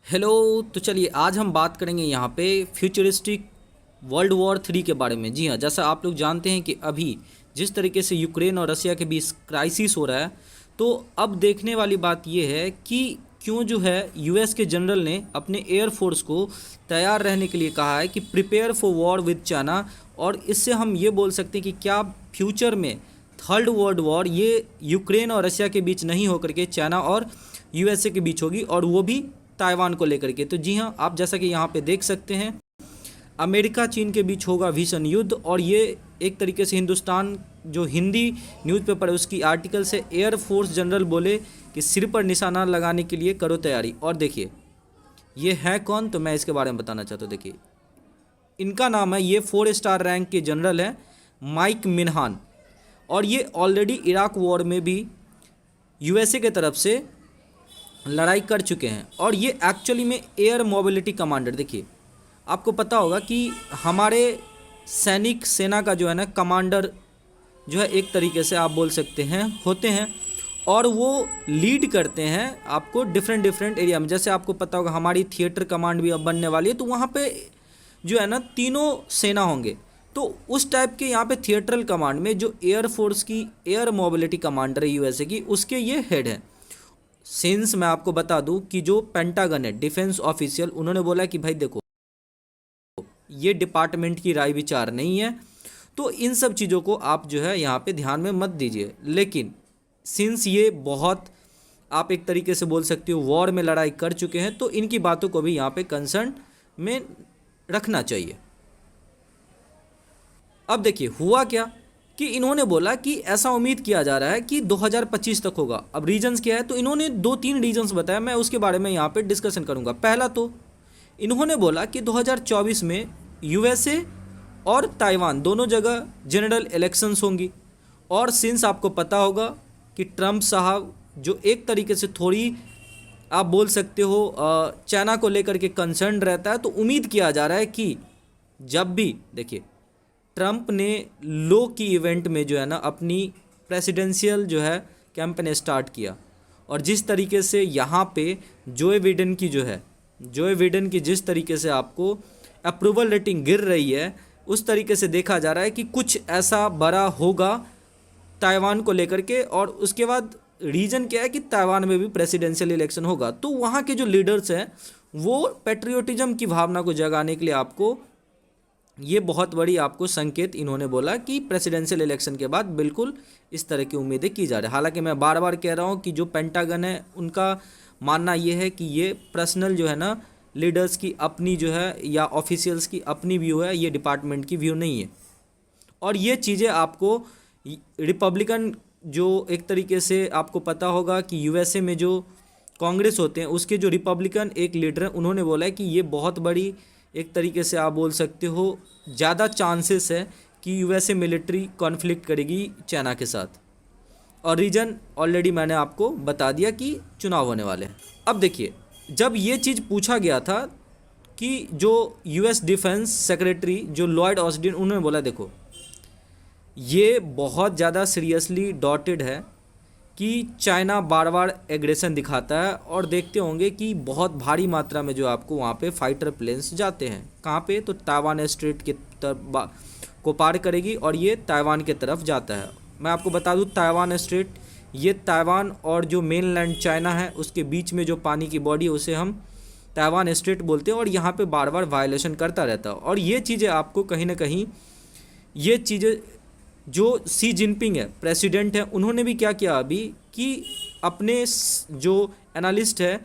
Hello. तो चलिए आज हम बात करेंगे यहाँ पे फ्यूचरिस्टिक वर्ल्ड वॉर 3 के बारे में। जी हाँ, जैसा आप लोग जानते हैं कि अभी जिस तरीके से यूक्रेन और रसिया के बीच क्राइसिस हो रहा है, तो अब देखने वाली बात यह है कि क्यों जो है यूएस के जनरल ने अपने एयरफोर्स को तैयार रहने के लिए कहा है कि prepare for war with China. और इससे हम ये बोल सकते हैं कि क्या फ्यूचर में थर्ड वर्ल्ड वॉर ये यूक्रेन और रसिया के बीच नहीं होकर के चाइना और यूएसए के बीच होगी, और वो भी ताइवान को लेकर के। तो जी हाँ, आप जैसा कि यहाँ पे देख सकते हैं, अमेरिका चीन के बीच होगा भीषण युद्ध। और ये एक तरीके से हिंदुस्तान जो हिंदी न्यूज़पेपर है उसकी आर्टिकल से एयरफोर्स जनरल बोले कि सिर पर निशाना लगाने के लिए करो तैयारी। और देखिए ये है कौन, तो मैं इसके बारे में बताना चाहता हूँ। देखिए इनका नाम है, ये 4 स्टार रैंक के जनरल हैं, माइक मिन्हान। और ये ऑलरेडी इराक वॉर में भी यूएसए के तरफ से लड़ाई कर चुके हैं। और ये एक्चुअली में एयर मोबिलिटी कमांडर, देखिए आपको पता होगा कि हमारे सैनिक सेना का जो है ना कमांडर जो है एक तरीके से आप बोल सकते हैं होते हैं, और वो लीड करते हैं आपको डिफरेंट एरिया में। जैसे आपको पता होगा हमारी थिएटर कमांड भी अब बनने वाली है, तो वहाँ पे जो है ना तीनों सेना होंगे। तो उस टाइप के यहाँ पे थिएटरल कमांड में जो एयरफोर्स की एयर मोबिलिटी कमांडर है यूएसए की, उसके ये हेड हैं। सिंस मैं आपको बता दूं कि जो पेंटागन है, डिफेंस ऑफिशियल, उन्होंने बोला कि भाई देखो ये डिपार्टमेंट की राय विचार नहीं है, तो इन सब चीज़ों को आप जो है यहाँ पे ध्यान में मत दीजिए। लेकिन सिंस ये बहुत आप एक तरीके से बोल सकते हो वॉर में लड़ाई कर चुके हैं, तो इनकी बातों को भी यहाँ पे कंसर्न में रखना चाहिए। अब देखिए हुआ क्या कि इन्होंने बोला कि ऐसा उम्मीद किया जा रहा है कि 2025 तक होगा। अब रीजंस क्या है, तो इन्होंने 2-3 रीजंस बताया, मैं उसके बारे में यहाँ पे डिस्कशन करूँगा। पहला तो इन्होंने बोला कि 2024 में यूएसए और ताइवान दोनों जगह जनरल इलेक्शंस होंगी। और सिंस आपको पता होगा कि ट्रंप साहब जो एक तरीके से थोड़ी आप बोल सकते हो चाइना को लेकर के कंसर्न रहता है, तो उम्मीद किया जा रहा है कि जब भी देखिए ट्रंप ने लो की इवेंट में जो है ना अपनी प्रेसिडेंशियल जो है कैंपेन स्टार्ट किया, और जिस तरीके से यहाँ पे जोए बिडेन की जिस तरीके से आपको अप्रूवल रेटिंग गिर रही है, उस तरीके से देखा जा रहा है कि कुछ ऐसा बड़ा होगा ताइवान को लेकर के। और उसके बाद रीजन क्या है कि ताइवान में भी प्रेसिडेंशियल इलेक्शन होगा, तो वहाँ के जो लीडर्स हैं वो पेट्रियोटिज्म की भावना को जगाने के लिए आपको ये बहुत बड़ी आपको संकेत इन्होंने बोला कि प्रेसिडेंशियल इलेक्शन के बाद बिल्कुल इस तरह की उम्मीदें की जा रही है। हालांकि मैं बार बार कह रहा हूँ कि जो पेंटागन है उनका मानना ये है कि ये पर्सनल जो है ना लीडर्स की अपनी जो है या ऑफिशियल्स की अपनी व्यू है, ये डिपार्टमेंट की व्यू नहीं है। और ये चीज़ें आपको रिपब्लिकन जो एक तरीके से आपको पता होगा कि यूएसए में जो कांग्रेस होते हैं उसके जो रिपब्लिकन एक लीडर हैं, उन्होंने बोला है कि ये बहुत बड़ी एक तरीके से आप बोल सकते हो ज़्यादा चांसेस है कि यूएसए मिलिट्री कॉन्फ्लिक्ट करेगी चाइना के साथ। और रीजन ऑलरेडी मैंने आपको बता दिया कि चुनाव होने वाले हैं। अब देखिए जब ये चीज़ पूछा गया था कि जो यूएस डिफेंस सेक्रेटरी जो लॉयड ऑस्टिन, उन्होंने बोला देखो ये बहुत ज़्यादा सीरियसली डॉटेड है कि चाइना बार बार एग्रेशन दिखाता है, और देखते होंगे कि बहुत भारी मात्रा में जो आपको वहाँ पे फाइटर प्लेन्स जाते हैं। कहाँ पे, तो ताइवान स्ट्रेट के तरफ को पार करेगी और ये ताइवान के तरफ जाता है। मैं आपको बता दूँ ताइवान स्ट्रेट ये ताइवान और जो मेनलैंड चाइना है उसके बीच में जो पानी की बॉडी है उसे हम ताइवान स्ट्रेट बोलते हैं, और यहाँ पे बार बार वायलेशन करता रहता है। और ये चीज़ें आपको कहीं ना कहीं ये चीज़ें जो सी जिनपिंग है प्रेसिडेंट है, उन्होंने भी क्या किया अभी कि अपने जो एनालिस्ट है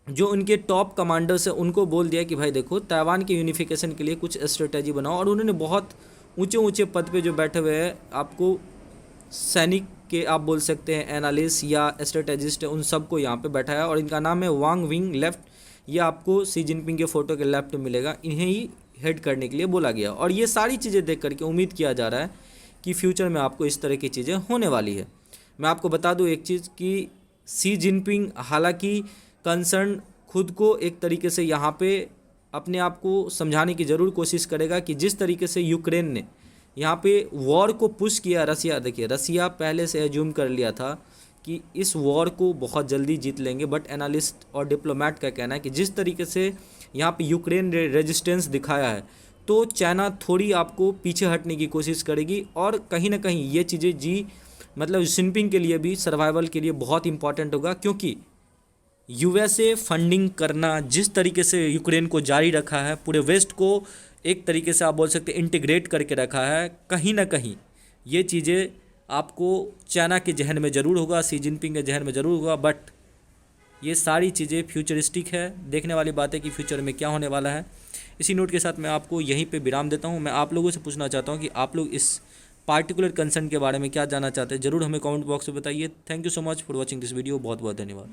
जो उनके टॉप कमांडर्स है उनको बोल दिया कि भाई देखो ताइवान के यूनिफिकेशन के लिए कुछ स्ट्रेटजी बनाओ। और उन्होंने बहुत ऊंचे पद पे जो बैठे हुए हैं आपको सैनिक के आप बोल सकते हैं एनालिस्ट या स्ट्रेटेजिस्ट है, उन सबको यहाँ पे बैठाया, और इनका नाम है वांग विंग लेफ्ट। ये आपको सी जिनपिंग के फ़ोटो के लेफ्ट मिलेगा, इन्हें ही हेड करने के लिए बोला गया। और ये सारी चीज़ें देख करके उम्मीद किया जा रहा है कि फ्यूचर में आपको इस तरह की चीज़ें होने वाली है। मैं आपको बता दूं एक चीज़ कि सी जिनपिंग हालांकि कंसर्न खुद को एक तरीके से यहाँ पे अपने आप को समझाने की ज़रूर कोशिश करेगा कि जिस तरीके से यूक्रेन ने यहाँ पे वॉर को पुश किया रसिया, देखिए रसिया पहले से एज्यूम कर लिया था कि इस वॉर को बहुत जल्दी जीत लेंगे, बट एनालिस्ट और डिप्लोमेट का कहना है कि जिस तरीके से यहाँ पे यूक्रेन रेजिस्टेंस दिखाया है तो चाइना थोड़ी आपको पीछे हटने की कोशिश करेगी, और कहीं ना कहीं ये चीज़ें मतलब जिनपिंग के लिए भी सर्वाइवल के लिए बहुत इंपॉर्टेंट होगा, क्योंकि यूएसए फंडिंग करना जिस तरीके से यूक्रेन को जारी रखा है, पूरे वेस्ट को एक तरीके से आप बोल सकते हैं इंटीग्रेट करके रखा है, कहीं ना कहीं ये चीज़ें आपको चाइना के जहन में ज़रूर होगा, शी जिनपिंग के जहन में ज़रूर होगा, बट ये सारी चीज़ें फ्यूचरिस्टिक है। देखने वाली बात है कि फ्यूचर में क्या होने वाला है। इसी नोट के साथ मैं आपको यहीं पे विराम देता हूँ। मैं आप लोगों से पूछना चाहता हूँ कि आप लोग इस पार्टिकुलर कंसर्न के बारे में क्या जानना चाहते हैं, ज़रूर हमें कमेंट बॉक्स में बताइए। Thank you so much for watching this video. बहुत बहुत धन्यवाद।